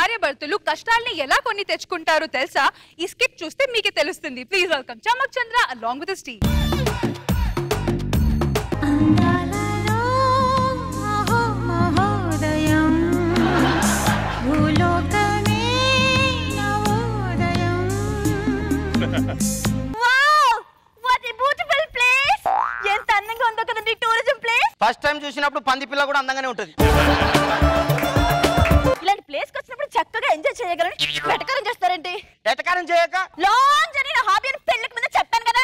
భార్యాభర్తలు కష్టాల్ని ఎలా కొని తెచ్చుకుంటారో తెలుసా? ఈ స్కిట్ చూస్తే మీకే తెలుస్తుంది. Please welcome Chamak Chandra along with his team. First time చూసినప్పుడు పంది పిల్ల కూడా అందంగానే ఉంటది. ఇలాంటి ప్లేస్ కి వచ్చినప్పుడు చక్కగా ఎంజాయ్ చేయగలని వెటకారం చేస్తారేంటి? వెటకారం చేయక లాంజ్ అని నా హాబీ అని పెళ్ళికి ముందు చెప్పాను కదా.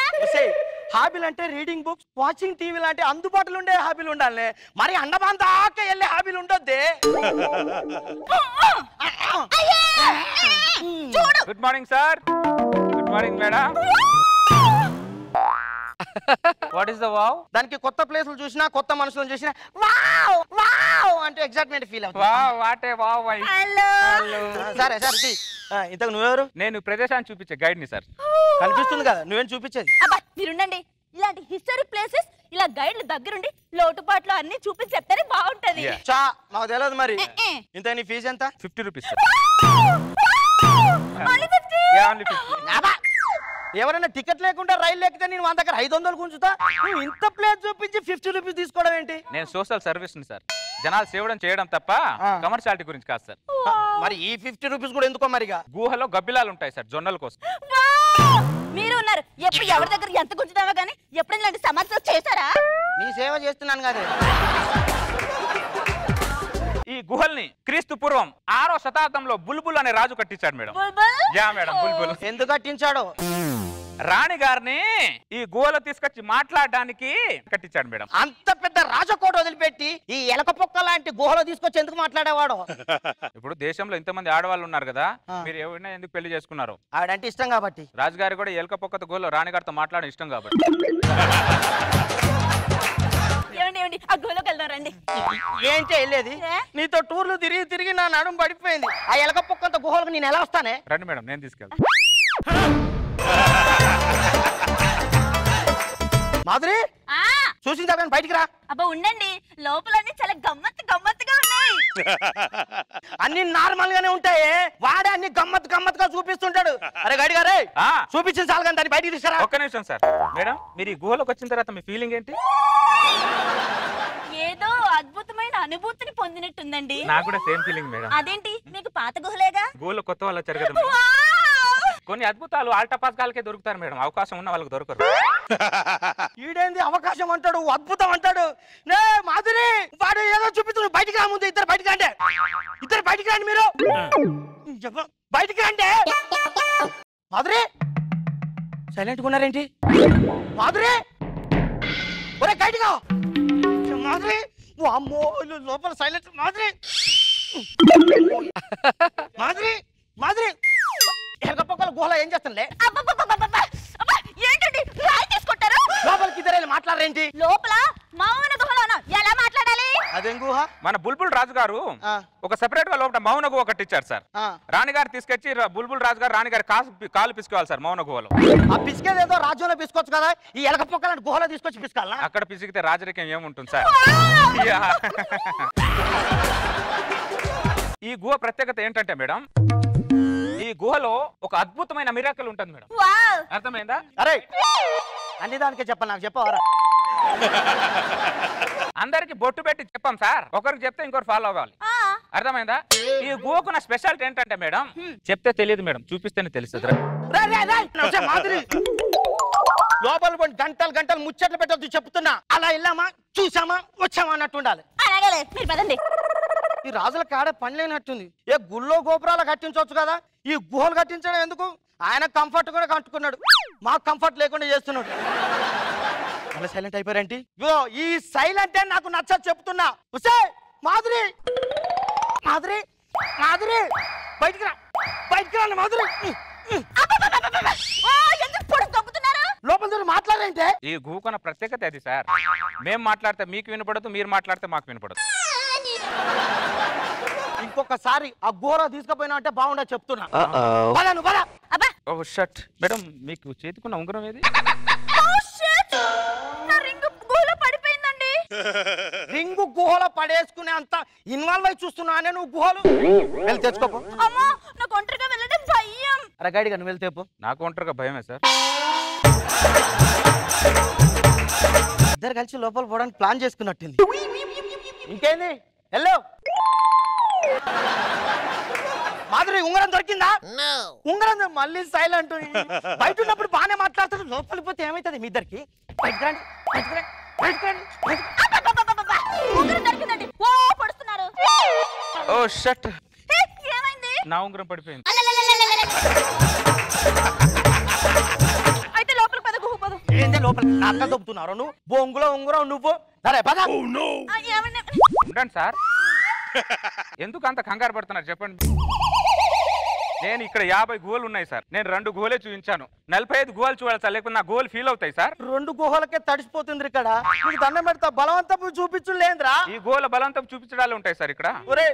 హాబీలు అంటే రీడింగ్ బుక్స్, వాచింగ్ టీవీ లాంటి అందుబాటులో ఉండే హాబీలు ఉండాలి. మరి అండమాన్ దాకా వెళ్ళే హాబీలు ఉండొద్దే. Good morning sir. Good morning madam. What is the wow? దానికి కొత్త ప్లేసులు చూసినా కొత్త మనుషులను చూసినా వావ్ వావ్ అంటే ఎగ్జైట్మెంట్ ఫీల్ అవుతుంది. Wow what a wow. Hello సరే సరే ఇంతకు నువ్వెవరు? నేను ప్రదేశాన్ని చూపించే గైడ్ ని సార్. కనిపిస్తుంది కదా నువ్వేం చూపించేది? అబ్బా మీరుండండి. ఇలాంటి హిస్టారిక్ ప్లేసెస్ ఇలా గైడ్ల దగ్గరుండి లోటుపాట్లు అన్ని చూపించి చెప్తారే బాగుంటది. చా మాకు తెలియదు మరి. ఇంత నీ ఫీజు ఎంత? 50 రూపీస్. ఎవరైనా టికెట్ లేకుండా రైలు ఎక్కితే నేను మన దగ్గర 500 గుంజుతా. నువ్వు ఇంత ప్లేస్ చూపించి 50 రూపీస్ తీసుకోవడం ఏంటి? నేను సోషల్ సర్వీస్ ని సార్. జనాలు సేవడం చేయడం తప్ప కమర్షియాలిటీ గురించి కాదు సార్. మరి ఈ 50 రూపీస్ కూడా ఎందుకో మరిగా? గుహలో గబ్బిలాలు ఉంటాయి సార్ జొన్నల కోసం. మీరు ఉన్నారు ఎప్పుడు ఎవరి దగ్గర ఎంత గుంజుతావో కానీ ఎప్పుడైనా ఇలాంటి సమస్యలు చేశారా? నీ సేవ చేస్తున్నాను కదా. ఈ గుహల్ని క్రీస్తు పూర్వం 6వ శతాబ్దంలో బుల్బుల్ అనే రాజు కట్టించాడు మేడం. యా మేడం బుల్బుల్. ఎందుకు కట్టించాడు? రాణి గారిని ఈ గుహలో తీసుకొచ్చి మాట్లాడడానికి కట్టించాడు మేడం. అంత పెద్ద రాజకోట వదిలిపెట్టి ఈ ఎలక పొక్క లాంటి గుహలో తీసుకొచ్చి ఎందుకు మాట్లాడేవాడు? ఇప్పుడు దేశంలో ఇంతమంది ఆడవాళ్ళు ఉన్నారు కదా, మీరు ఎవరైనా ఎందుకు పెళ్లి చేసుకున్నారు? ఆవిడంటే ఇష్టం కాబట్టి. రాజుగారి కూడా ఎలక పొక్కత గుహలో రాణి గారితో మాట్లాడడం ఇష్టం కాబట్టి. ఆ గుహలోకి వెళ్దారండి. ఏంటి వెళ్ళేది? నీతో టూర్లు తిరిగి తిరిగి నా నడుము పడిపోయింది. ఆ ఎలక పొక్కంత గుహలకు నేను ఎలా వస్తానే? రండి మేడం నేను తీసుకెళ్తా. మాధురి చూసిందా బయటికి రా. అబ్బా ఉండండి, లోపలన్నీ చాలా గమ్మత్తుగా ఉన్నాయి. అన్ని నార్మల్ గానే ఉంటాయి, వాడే అన్ని గమ్మత్తుగా చూపిస్తుంటాడు. అరే గడి గారే చూపించిన చాలు కానీ దాన్ని బయటికి తీసుకురా. ఒక్క నిమిషం సార్. మేడం మీరు ఈ గుహలోకి వచ్చిన తర్వాత మీ ఫీలింగ్ ఏంటి? ఏదో అద్భుతమైన అనుభూతిని పొందినట్టుందండి. నాకు కూడా సేమ్ ఫీలింగ్ మేడం. అదేంటి మీకు పాత గుహలేగా? గుహలో కొత్త వాళ్ళు వచ్చారు కదా. కొన్ని అద్భుతాలు ఆల్టపాస్కాలకే దొరుకుతారు మేడం, అవకాశం ఉన్న వాళ్ళకి దొరకరు. ఈడేంది అవకాశం అంటాడు, అద్భుతం అంటాడు. నే మాధురి వాడు ఏదో చూపిస్తున్నాడు. బయటికి రా ముందు. ఇద్దరు బయటికి రండి. ఇద్దరు బయటికి రండి. మీరు బయటికి రండి. మాధురి సైలెంట్గా ఉన్నారేంటి? మాధురి ఒరే బయటిగా. మాధురి అమ్మో లోపల సైలెంట్. మాధురి మాధురి మాధురి ఎరగపక్కల గుహలో ఏం చేస్తానులే? ఏంటండి రాయి తీసుకుంటారు? లోపలికి ఇద్దరు మాట్లాడరేంటి? లోపల మౌన గుహలోనా? ఎలా మాట్లాడాలి? అదేం గుహ? మన బుల్బుల్ రాజు గారు ఒక సెపరేట్ గా లోపల మౌన గుహ కట్టించారు సార్. రాణి గారు తీసుకొచ్చి బుల్బుల్ రాజు గారు రాణి గారి కాలు పిసుకోవాలి సార్ మౌన గుహలో. ఆ పిసికేది ఏదో రాజ్యంలో పిసుకోవచ్చు కదా, ఈ ఎలక పొక్కలాంటి గుహలో తీసుకొచ్చి పిసుకాలా? అక్కడ పిసికితే రాజరికం ఏముంటుంది సార్. ఈ గుహ ప్రత్యేకత ఏంటంటే మేడం, ఈ గుహలో ఒక అద్భుతమైన మిరాకిల్ ఉంటుంది మేడం. అర్థమైందా? అరే అన్ని దానికే చెప్పాలి, నాకు చెప్పవరా? అందరికి బొట్టు పెట్టి చెప్పాం సార్, ఒకరికి చెప్తే ఇంకొకరు ఫాలో అవ్వాలి. అర్థమైందా? ఈ గుహకున్న స్పెషాలిటీ ఏంటంటే మేడం, చెప్తే తెలియదు మేడం, చూపిస్తేనే తెలుస్తుంది. లోపల గంటలు ముచ్చట్లు పెట్టద్దు చెప్తున్నా. అలా వెళ్ళామా చూసామా వచ్చామా అన్నట్టు ఉండాలి. ఈ రాజుల కాడ పని లేనట్టుంది. ఏ గుళ్ళో గోపురాలు కట్టించవచ్చు కదా, ఈ గుహలు కట్టించడం ఎందుకు? ఆయన కంఫర్ట్ కూడా కట్టుకున్నాడు, మాకు కంఫర్ట్ లేకుండా చేస్తున్నాడు. అలా సైలెంట్ అయిపోయారేంటి? ఈ సైలెంట్ నాకు నచ్చదు చెప్తున్నా. మాధురి మాధురి మాధురి బయటికి రా, బయటికి రా మాధురి. లోపల మాట్లాడేంటే? ఈ గుహకున్న ప్రత్యేకత అది సార్. మేము మాట్లాడితే మీకు వినపడదు, మీరు మాట్లాడితే మాకు వినపడదు. ఇంకొకసారి ఆ గుహలో తీసుకుపోయినా అంటే బాగుండదు చెప్తున్నా. మేడం మీకు చేతికున్న ఉంగరం ఏది? రింగు గుహ గుహలో పడేసుకునే అంత ఇన్వాల్వ్ అయి చూస్తున్నానే నువ్వు గుహలు వెళ్ళి తెచ్చుకోపో. అమ్మా నాకు ఒంటరిగా వెళ్ళడం భయం. అరే గైడ్గా నువ్వు వెళ్ళి తెపో. నాకు ఒంటరిగా భయమే సార్. ఇద్దరు కలిసి లోపల పోవడానికి ప్లాన్ చేసుకున్నట్టుంది. ఇంకేంది హలో మాధురి ఉంగరం దొరికిందా? ఉంగరం మళ్ళీ సైలెంట్. బయట ఉన్నప్పుడు బాగానే మాట్లాడుతాడు, లోపలికి పోతే ఏమైతుంది మీ ఇద్దరికి? బయటకు రండి, బయటకు రండి, బయటకు రండి. ఉంగరం దొరికిందండి. ఓ పడుతున్నారు. ఓ షట్, ఏమైంది? నా ఉంగరం పడిపోయింది. అయితే లోపలికి పద, గుహ పద. ఏంది లోపల నాన్న దొబ్బుతున్నారు నువ్వు? బొంగులో ఉంగరం నువ్వు. సరే పద. ఉండండి సార్, ఎందుకు అంత కంగారు పడుతున్నారు చెప్పండి. నేను ఇక్కడ 50 గుహలు ఉన్నాయి సార్. నేను 2 గుహలే చూపించాను. 45 గుహలు చూడాలి సార్, లేకపోతే నా గుహలు ఫీల్ అవుతాయి సార్. 2 గుహలకే తడిసిపోతుంది ఇక్కడ. నీకు దండం పెడతా, బలవంతం చూపించలేదురా. ఈ గుహల బలవంతం చూపించడాలు ఉంటాయి సార్ ఇక్కడ. ఒరే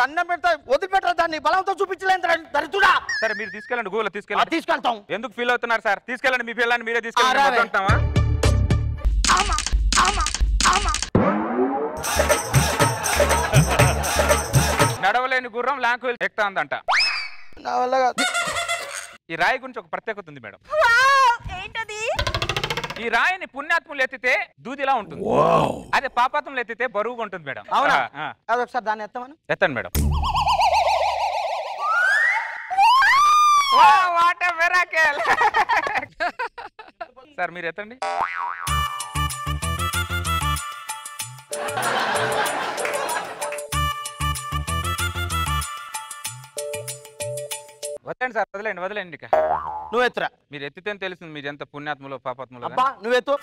దండం పెడతా, వదిలిపెట్టరా దాన్ని, బలవంతం చూపించలేదురా దరిద్రుడా. సరే మీరు తీసుకెళ్ళండి, గుహలు తీసుకెళ్ళండి. తీసుకెళ్తాం. ఎందుకు ఫీల్ అవుతున్నారు సార్? తీసుకెళ్ళండి, మీ పిల్లల్ని మీరే తీసుకెళ్ళండి. నడవలేని గుర్రం లాంకు ఎక్కుతా ఉందంట. నా వల్ల కాదు. ఈ రాయి గురించి ఒక ప్రత్యేకత ఉంది మేడం. ఏంటది? ఈ రాయిని పుణ్యాత్ములు ఎత్తితే దూదిలా ఉంటుంది, అదే పాపాత్ములు ఎత్తితే బరువుగా ఉంటుంది మేడం. అవునా? అదొకసారి దాన్ని ఎత్తమను. ఎత్తండి madam. What a miracle. Sir మీరు ఎత్తండి. వద్దండి సార్, వదిలేండి వదిలేండి. ఇక నువ్వు ఎత్తురా. మీరు ఎత్తితే తెలిసింది మీరు ఎంత పుణ్యాత్ములో పాపాత్ములో. అబ్బా నువ్వెత్తు.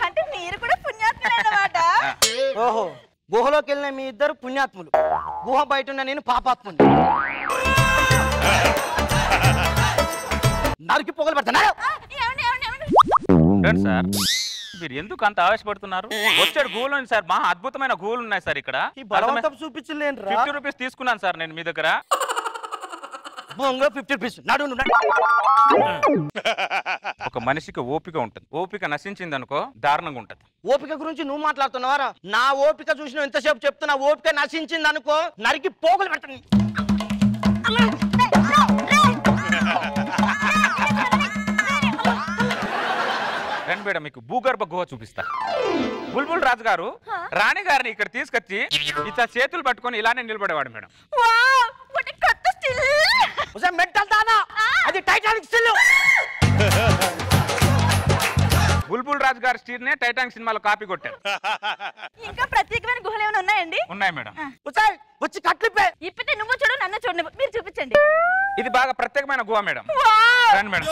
అంటే మీరు కూడా పుణ్యాత్ములే అన్నమాట. ఓహో, గుహలోకి వెళ్ళిన మీ ఇద్దరు పుణ్యాత్ములు, గుహ బయట ఉన్న నేను పాపాత్ముని. నరికి పొగలు పెడతాను సార్. మీరు ఎందుకు అంత ఆవేశపడుతున్నారు? వచ్చాడు గుహలు ఉంది సార్, మహా అద్భుతమైన గుహలు ఉన్నాయి సార్ ఇక్కడ. చూపించలేను. 50 రూపీస్ తీసుకున్నాను సార్ నేను మీ దగ్గర. 50 రూపీస్. ఒక మనిషికి ఓపిక ఉంటుంది, ఓపిక నశించింది అనుకో దారుణంగా ఉంటది. ఓపిక గురించి నువ్వు మాట్లాడుతున్నావారా? నా ఓపిక చూసిన ఎంతసేపు చెప్తున్నా, ఓపిక నశించింది అనుకో నరికి పోగులు పెడతాను. రండి మేడం, మీకు భూగర్భ గుహ చూపిస్తా. బుల్బుల్ రాజు గారు రాణి గారిని ఇక్కడ తీసుకొచ్చి ఇట్లా చేతులు పట్టుకొని ఇలానే నిలబడేవాడు మేడం. అది టైటానిక్ స్టిల్. బుల్బుల్ రాజు గారి స్టీల్ నే టైటానిక్ సినిమాలో కాపీ కొట్టారు. ఇంకా ప్రత్యేకమైన గుహలు ఏమైనా ఉన్నాయండి? ఉన్నాయి మేడం. వచ్చి కట్లిపే. ఇప్పితే నువ్వు చూడు, నన్ను చూడండి, మీరు చూపించండి. ఇది బాగా ప్రత్యేకమైన గుహ మేడం. రండి మేడం.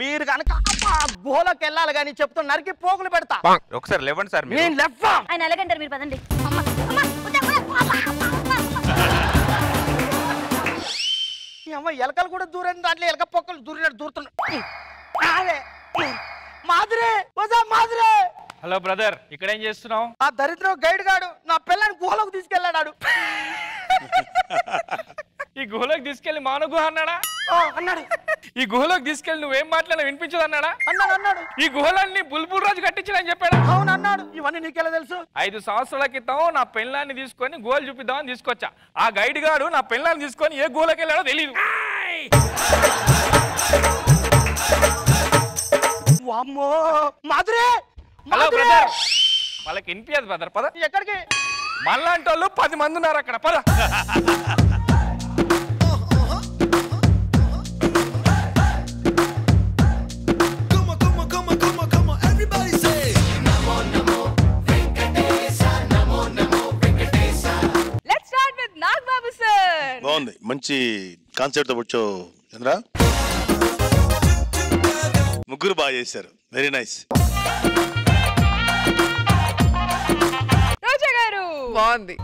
మీరు కనుక గుహలోకి వెళ్ళాలి కానీ చెప్తూ నరికి పోగులు పెడతా. ఒకసారి లేవండి సార్. ఆయన ఎలాగంటారు, మీరు పదండి. ఎలకలు కూడా దూరండి, దాంట్లో ఎలక పొక్కలు దూరినట్టు దూరుతున్నాయి. మాధురి, మాధురి. హలో బ్రదర్, ఇక్కడ ఏం చేస్తున్నావు? ఆ దరిద్ర గైడ్ గాడు నా పిల్లని గుహలోకి తీసుకెళ్ళాడు. ఈ గుహలోకి తీసుకెళ్లి మానవ గుహ అన్నాడా? అన్నాడు. ఈ గుహలోకి తీసుకెళ్లి నువ్వేం మాట్లాడినా వినిపించదు అన్నాడా? అన్నాడు. ఈ గుహలన్నీ బుల్బుల్ రాజు కట్టించని చెప్పాడు. అవును అన్నాడు. ఇవన్నీ నీకెలా తెలుసు? 5 సంవత్సరాల క్రితం నా పెళ్ళాన్ని తీసుకొని గుహలు చూపిద్దామని తీసుకొచ్చా. ఆ గైడ్ గాడు నా పెళ్ళాన్ని తీసుకొని ఏ గుహలోకి వెళ్ళాడో తెలియదు. మాధురి. హలో బ్రదర్, వాళ్ళకి వినిపించదు బ్రదర్. పద. ఎక్కడికి? మళ్ళాంటి వాళ్ళు 10 మంది ఉన్నారు అక్కడ. పద. బాగుంది, మంచి కాన్సెప్ట్ తో వచ్చావు చంద్ర. ముగ్గురు బాగా చేశారు, వెరీ నైస్. రోజా గారు బాగుంది.